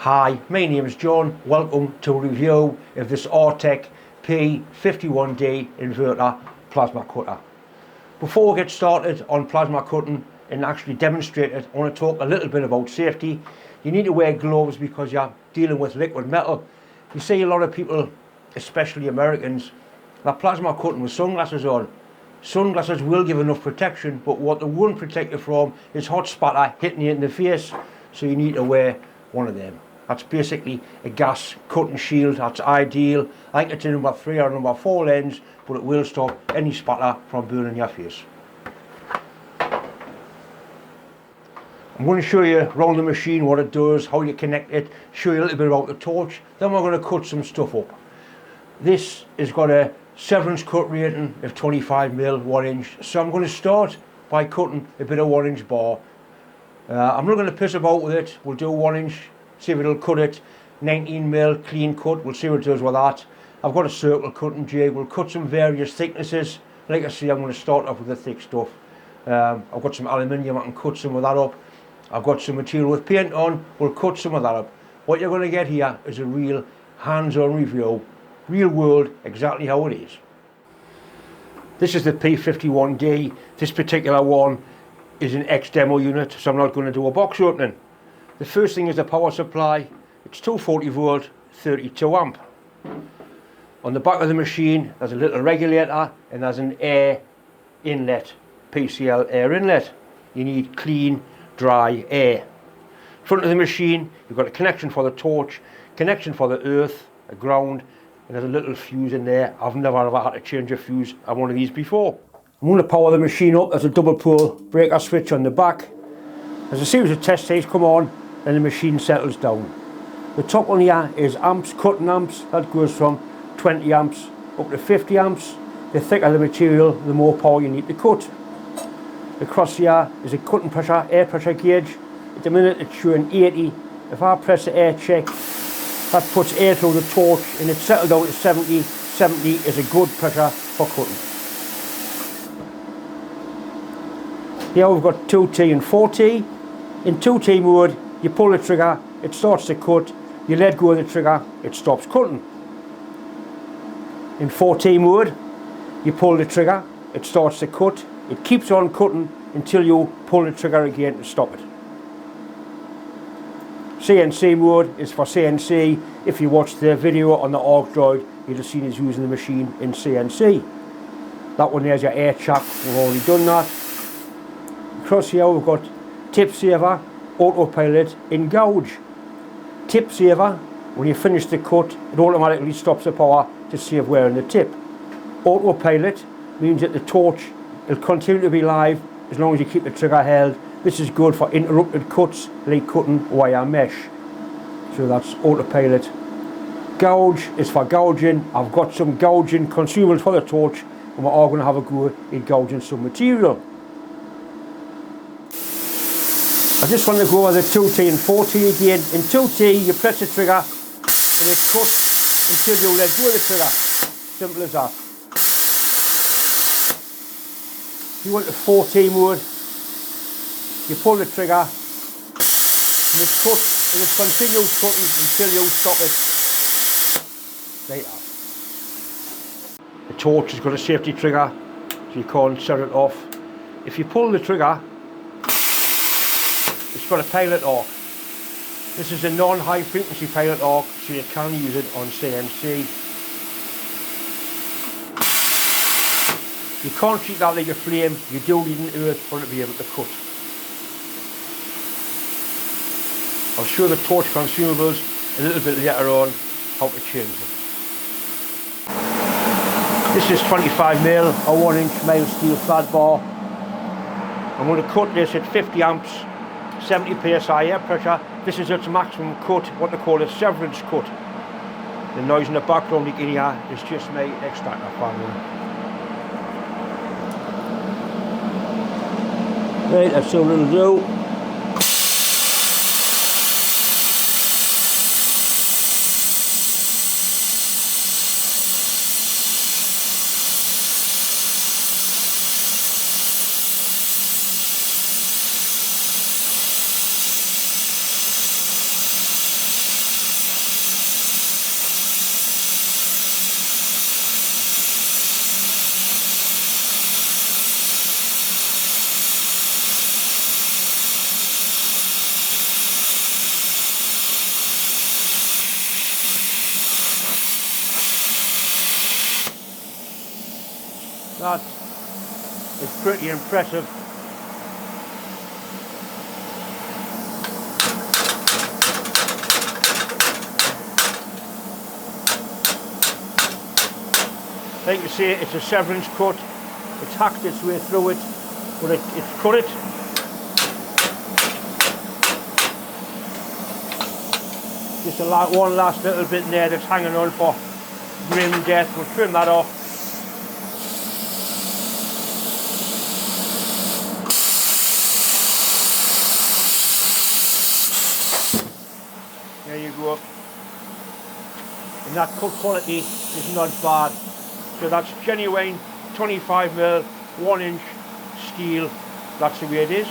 Hi, my name is John. Welcome to a review of this Artec P51D inverter plasma cutter. Before we get started on plasma cutting and actually demonstrate it, I want to talk a little bit about safety. You need to wear gloves because you're dealing with liquid metal. You see a lot of people, especially Americans, that plasma cutting with sunglasses on. Sunglasses will give enough protection, but what they won't protect you from is hot spatter hitting you in the face. So you need to wear one of them. That's basically a gas cutting shield. That's ideal. I think it's a number 3 or number 4 lens, but it will stop any spatter from burning your face. I'm going to show you around the machine what it does, how you connect it, show you a little bit about the torch, then we're going to cut some stuff up. This has got a 7-inch cut rating of 25mm 1-inch, so I'm going to start by cutting a bit of 1-inch bar. I'm not going to piss about with it. We'll do 1-inch, see if it'll cut it. 19mm clean cut, we'll see what it does with that. I've got a circle cutting jig, we'll cut some various thicknesses. Like I say, I'm going to start off with the thick stuff. I've got some aluminium, I can cut some of that up. I've got some material with paint on, we'll cut some of that up. What you're going to get here is a real hands-on review, real world, exactly how it is. This is the P51D. This particular one is an ex-demo unit, so I'm not going to do a box opening. The first thing is the power supply. It's 240 volt, 32 amp. On the back of the machine there's a little regulator and there's an air inlet, PCL air inlet. You need clean, dry air. Front of the machine you've got a connection for the torch, connection for the earth, a ground, and there's a little fuse in there. I've never ever had to change a fuse on one of these before. I'm going to power the machine up. There's a double pole breaker switch on the back. As a series of test lights come on, then the machine settles down. The top one here is amps, cutting amps. That goes from 20 amps up to 50 amps. The thicker the material, the more power you need to cut. Across here is a cutting pressure, air pressure gauge. At the minute it's showing 80. If I press the air check, that puts air through the torch and it's settled down to 70. 70 is a good pressure for cutting. Here we've got 2T and 4T. In 2T mode, you pull the trigger, it starts to cut. You let go of the trigger, it stops cutting. In 4T mode, you pull the trigger, it starts to cut. It keeps on cutting until you pull the trigger again to stop it. CNC mode is for CNC. If you watch the video on the arc droid, you'll have seen us using the machine in CNC. That one there's your air chuck, we've already done that. Across here we've got tip saver, autopilot, engouge. Tip saver, when you finish the cut, it automatically stops the power to save wear on the tip. Autopilot means that the torch will continue to be live as long as you keep the trigger held. This is good for interrupted cuts, like cutting wire mesh. So that's autopilot. Gouge is for gouging. I've got some gouging consumables for the torch, and we're all going to have a go at gouging some material. I just want to go over the 2T and 4T again. In 2T you press the trigger and it cuts until you let go of the trigger. Simple as that. If you want the 4T mode, you pull the trigger and it cuts and it continues cutting until you stop it. Like that. The torch has got a safety trigger, so you can't set it off. If you pull the trigger, it's got a pilot arc. This is a non-high frequency pilot arc, so you can use it on CNC. You can't treat that like a flame, you do need an earth for it to be able to cut. I'll show the torch consumables a little bit later on how to change them. This is 25mm or 1-inch mild steel flat bar. I'm going to cut this at 50 amps. 70 psi air pressure. This is its maximum cut, what they call a severance cut. The noise in the background you can hear is just my extractor fan. Right, that's all it'll do. That is pretty impressive. Like you say, it's a severance cut. It's hacked its way through it, but it's cut it. Just one last little bit in there that's hanging on for grim death. We'll trim that off. There you go. And that cut quality is not bad. So that's genuine 25mm, 1-inch steel. That's the way it is.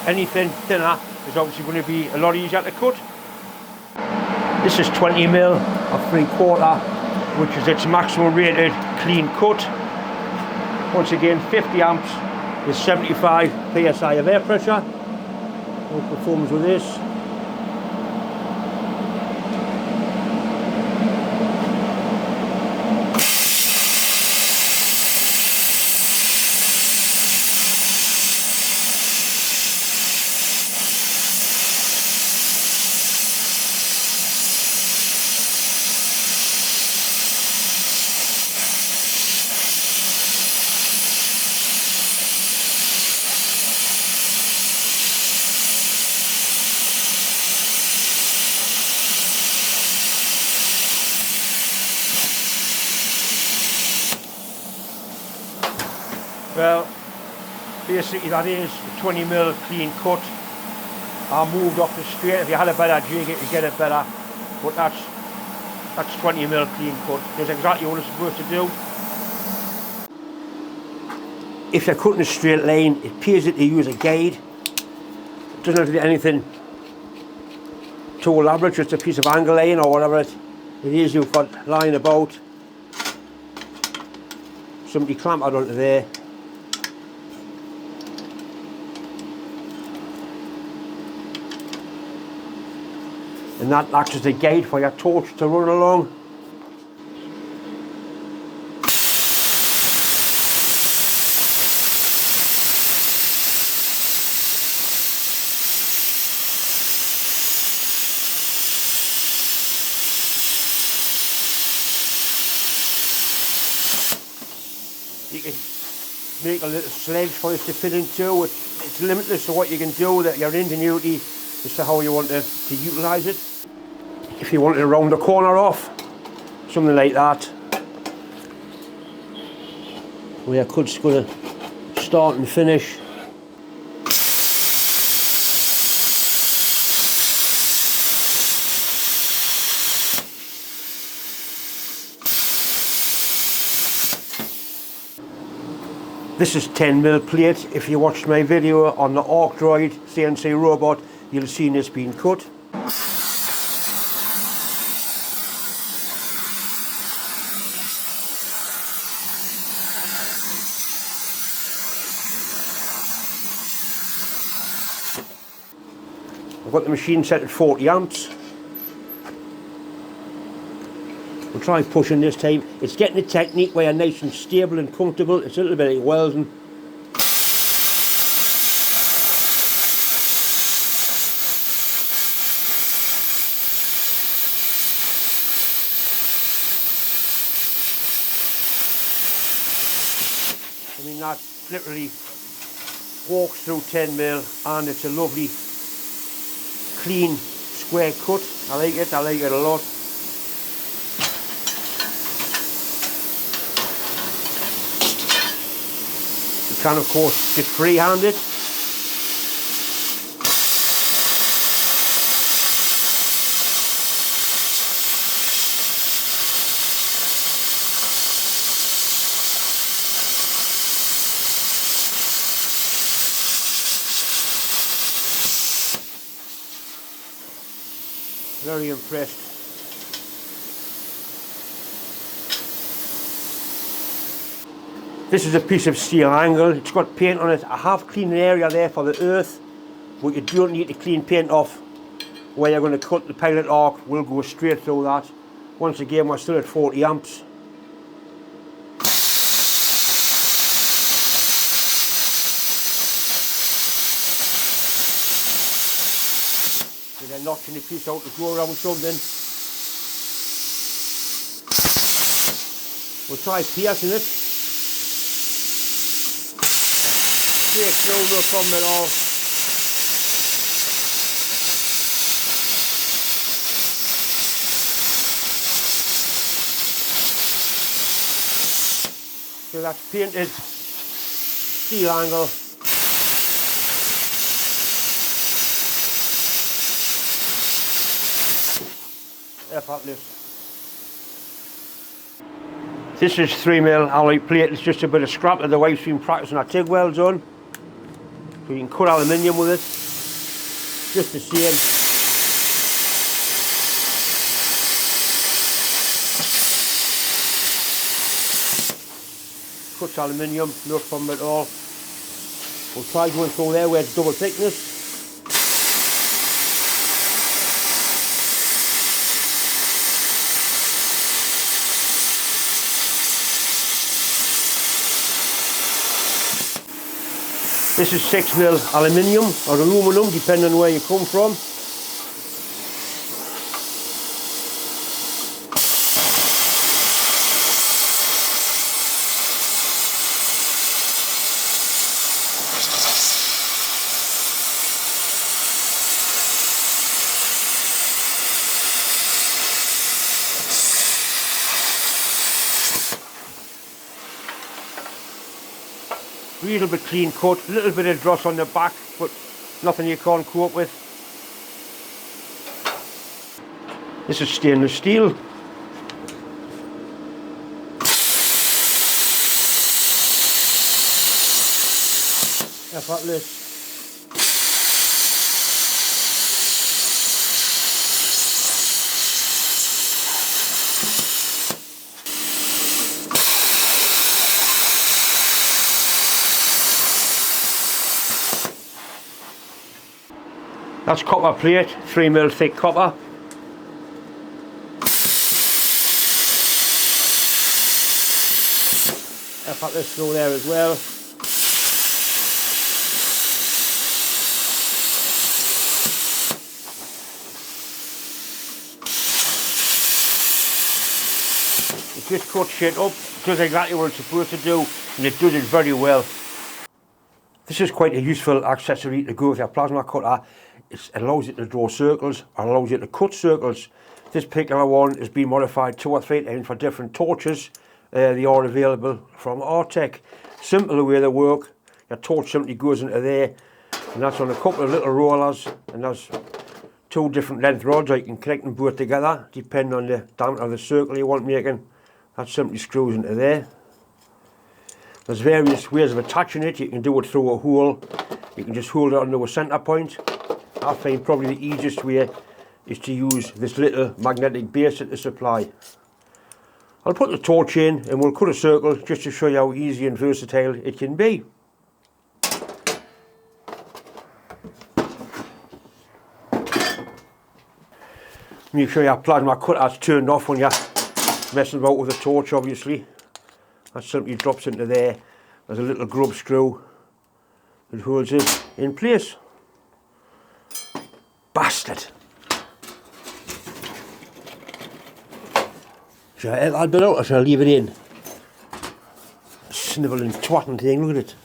Anything thinner is obviously going to be a lot easier to cut. This is 20mm of 3/4, which is its maximum rated clean cut. Once again, 50 amps with 75 psi of air pressure. It performs with this. Well, basically that is a 20mm clean cut. I moved off the straight. If you had a better jig, you get it better. But that's 20mm clean cut. That's exactly what it's supposed to do. If you're cutting a straight line, it pays it to use a guide. It doesn't have to be anything too elaborate, just a piece of angle line or whatever it is you've got lying about. Somebody clamped it onto there. And that acts as a guide for your torch to run along. You can make a little sledge for it to fit into. It's limitless to what you can do, that your ingenuity as to how you want to utilise it. If you wanted to round the corner off, something like that, where your cut's going to start and finish. This is 10mm plate. If you watched my video on the Arc Droid CNC robot, you'll have seen this being cut. I've got the machine set at 40 amps. We'll try pushing this time. It's getting the technique where you're nice and stable and comfortable. It's a little bit like welding. I mean, that literally walks through 10mm, and it's a lovely clean square cut. I like it a lot. You can of course just freehand it. Very impressed. This is a piece of steel angle. It's got paint on it. I have cleaned an area there for the earth, but you don't need to clean paint off where you're going to cut the pilot arc. We'll go straight through that. Once again, we're still at 40 amps. With a notch in the piece out to go around something. We'll try piercing it. Straight through, no problem at all. So that's painted steel angle. Effortless. This is 3mm alloy plate. It's just a bit of scrap that the wife's been practicing her TIG welds on. So you can cut aluminium with it. Just the same. Cuts aluminium, no problem at all. We'll try going through there where it's double thickness. This is 6mm aluminium or aluminum, depending on where you come from. Reasonably clean cut, a little bit of dross on the back, but nothing you can't cope with. This is stainless steel. Effortless. That's copper plate, 3mm thick copper. Effortless through there as well. It just cuts shit up, does exactly what it's supposed to do, and it does it very well. This is quite a useful accessory to go with your plasma cutter. It allows you to draw circles, or allows you to cut circles. This particular one has been modified 2 or 3 times for different torches. They are available from Artec. Simple the way they work. Your torch simply goes into there, and that's on a couple of little rollers, and there's 2 different length rods. You can connect them both together, depending on the diameter of the circle you want making. That simply screws into there. There's various ways of attaching it. You can do it through a hole. You can just hold it onto a centre point. I find probably the easiest way is to use this little magnetic base at the supply. I'll put the torch in and we'll cut a circle just to show you how easy and versatile it can be. Make sure your plasma cutter's turned off when you're messing about with the torch, obviously. That simply drops into there. There's a little grub screw that holds it in place. Bastard! Shall I edit that bit out or shall I leave it in? Snivelling twatting thing, look at it.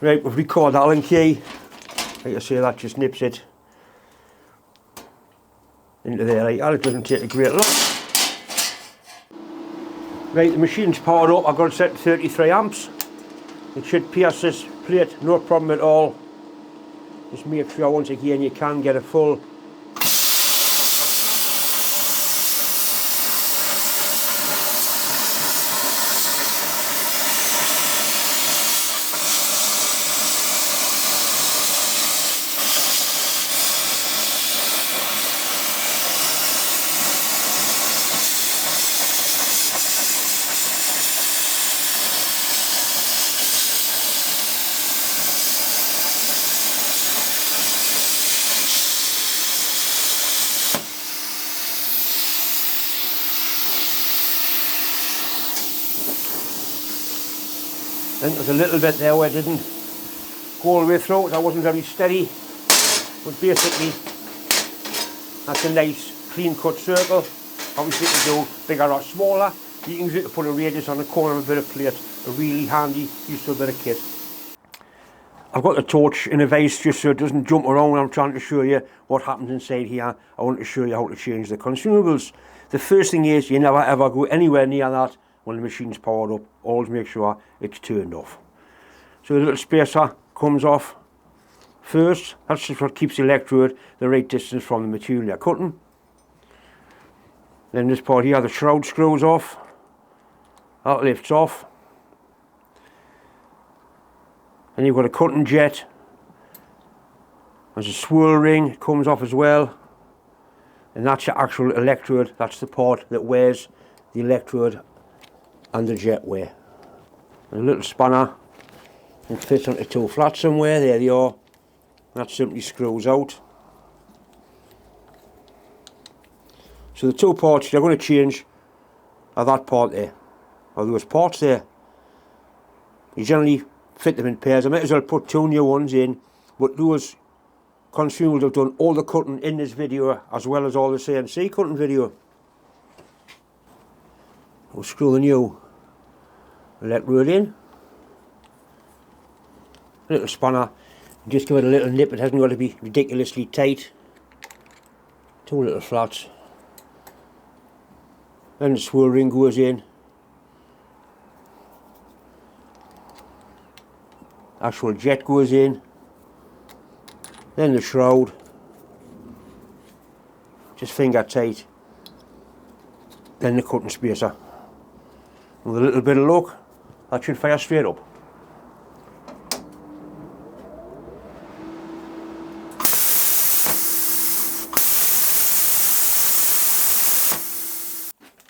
Right, we've recorded the Allen key. Like I say, that just nips it into there. Right, it doesn't take a great lot. Right, the machine's powered up. I've got it set to 33 amps. It should pierce this plate, no problem at all. Just make sure once again you can get a full I think there's a little bit there where it didn't go all the way through. That wasn't very steady, but basically that's a nice clean cut circle. Obviously you can do bigger or smaller. You can use it to put a radius on the corner of a bit of plate. A really handy use of a bit of kit. I've got the torch in a vise just so it doesn't jump around when I'm trying to show you what happens inside here. I want to show you how to change the consumables. The first thing is you never ever go anywhere near that when the machine's powered up. Always make sure it's turned off. So the little spacer comes off first. That's just what keeps the electrode the right distance from the material you're cutting. Then this part here, the shroud screws off. That lifts off. Then you've got a cutting jet. There's a swirl ring, it comes off as well. And that's your actual electrode. That's the part that wears the electrode and the jet wear. And a little spanner can fit onto two flats somewhere. There they are. That simply screws out. So the two parts you're going to change are that part there, or those parts there. You generally fit them in pairs. I might as well put two new ones in, but those consumables have done all the cutting in this video as well as all the CNC cutting video. We'll screw the new electrode in. A little spanner, just give it a little nip. It hasn't got to be ridiculously tight. Two little flats. Then the swirl ring goes in. Actual jet goes in. Then the shroud. Just finger tight. Then the cutting spacer. With a little bit of luck, that should fire straight up.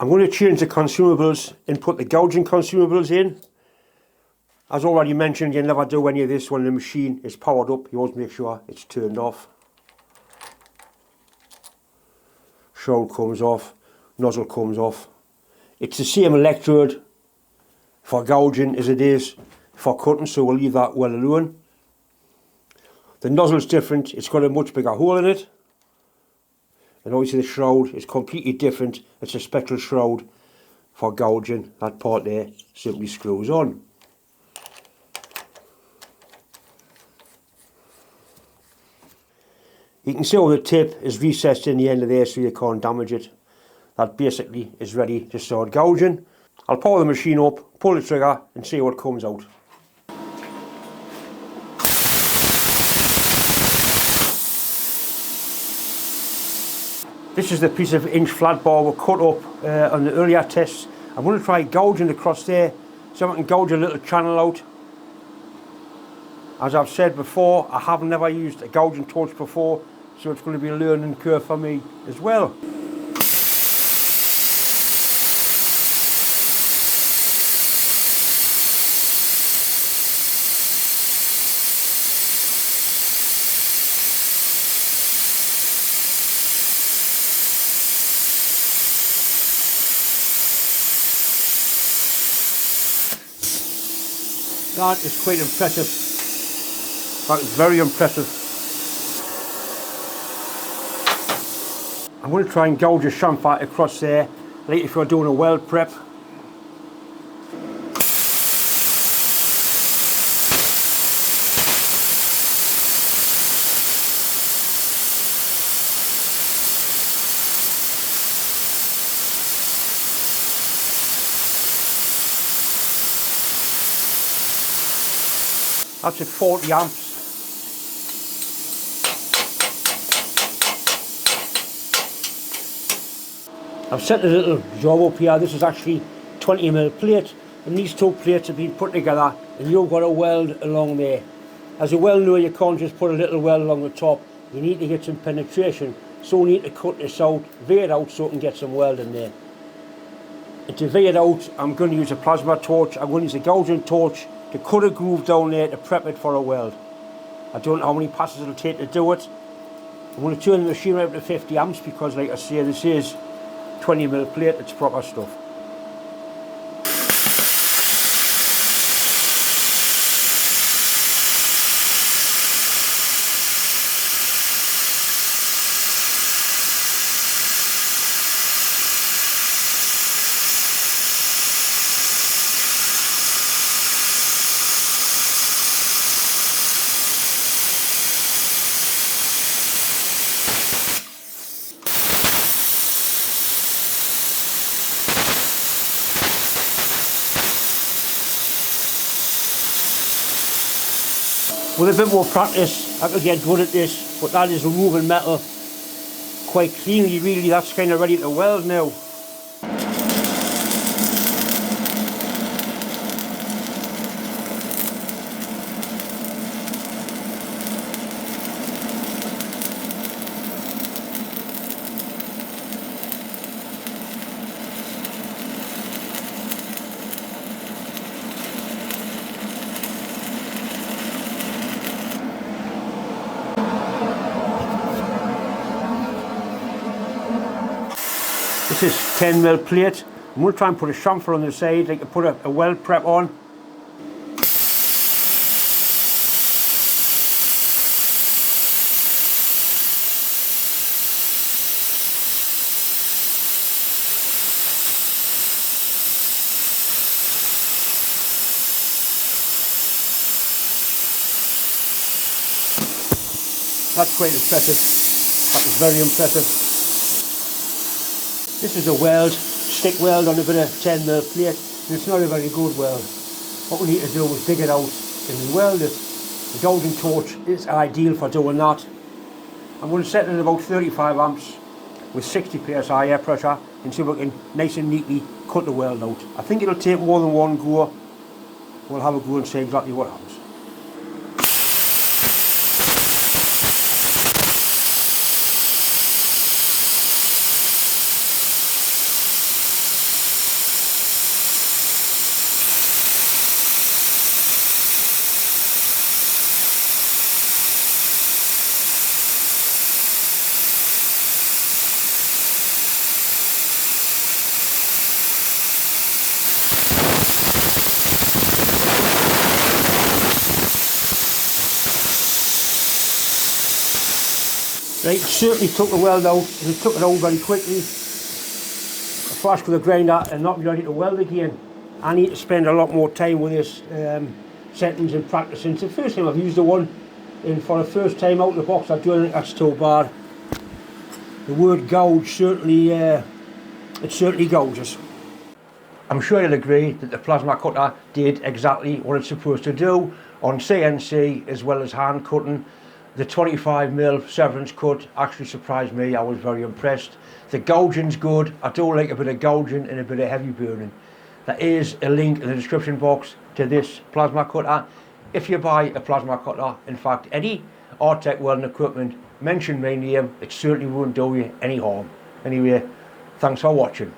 I'm going to change the consumables and put the gouging consumables in. As already mentioned, you never do any of this when the machine is powered up. You always make sure it's turned off. Shroud comes off, nozzle comes off. It's the same electrode for gouging as it is for cutting, so we'll leave that well alone. The nozzle's different, it's got a much bigger hole in it. And obviously the shroud is completely different. It's a special shroud for gouging. That part there simply screws on. You can see how the tip is recessed in the end of there so you can't damage it. That basically is ready to start gouging. I'll power the machine up, pull the trigger and see what comes out. This is the piece of inch flat bar we cut up on the earlier tests. I'm going to try gouging across there so I can gouge a little channel out. As I've said before, I have never used a gouging torch before, so it's going to be a learning curve for me as well. That is quite impressive. That is very impressive. I'm going to try and gouge a chamfer across there, like if you're doing a weld prep. That's at 40 amps. I've set a little job up here. This is actually 20mm plate, and these two plates have been put together and you've got a weld along there. As you well know, you can't just put a little weld along the top. You need to get some penetration, so we need to cut this out, veer it out so we can get some weld in there. And to veer it out, I'm going to use a plasma torch. I'm going to use a gouging torch to cut a groove down there to prep it for a weld. I don't know how many passes it'll take to do it. I'm going to turn the machine up to 50 amps because, like I say, this is 20mm plate, it's proper stuff. With a bit more practice, I could get good at this, but that is removing metal quite cleanly, really. That's kind of ready to weld now. This is 10mm plate. I'm going to try and put a chamfer on the side, like to put a weld prep on. That's quite impressive. That was very impressive. This is a weld, stick weld on a bit of 10mm plate, and it's not a very good weld. What we need to do is dig it out and weld it. The gouging torch is ideal for doing that. I'm going to set it at about 35 amps with 60 psi air pressure and see if we can nice and neatly cut the weld out. I think it'll take more than one go. We'll have a go and see exactly what happens. Right, certainly took the weld out, and it took it out very quickly. A flash with a grinder and not ready to weld again. I need to spend a lot more time with this settings and practicing. It's the first time I've used the one, and for the first time out of the box I don't think that's too bad. The word gouge certainly, it certainly gouges. I'm sure you'll agree that the plasma cutter did exactly what it's supposed to do on CNC as well as hand cutting. The 25mm severance cut actually surprised me. I was very impressed. The gouging's good. I do like a bit of gouging and a bit of heavy burning. There is a link in the description box to this plasma cutter. If you buy a plasma cutter, in fact any Artec welding equipment, mention my name. It certainly won't do you any harm. Anyway, thanks for watching.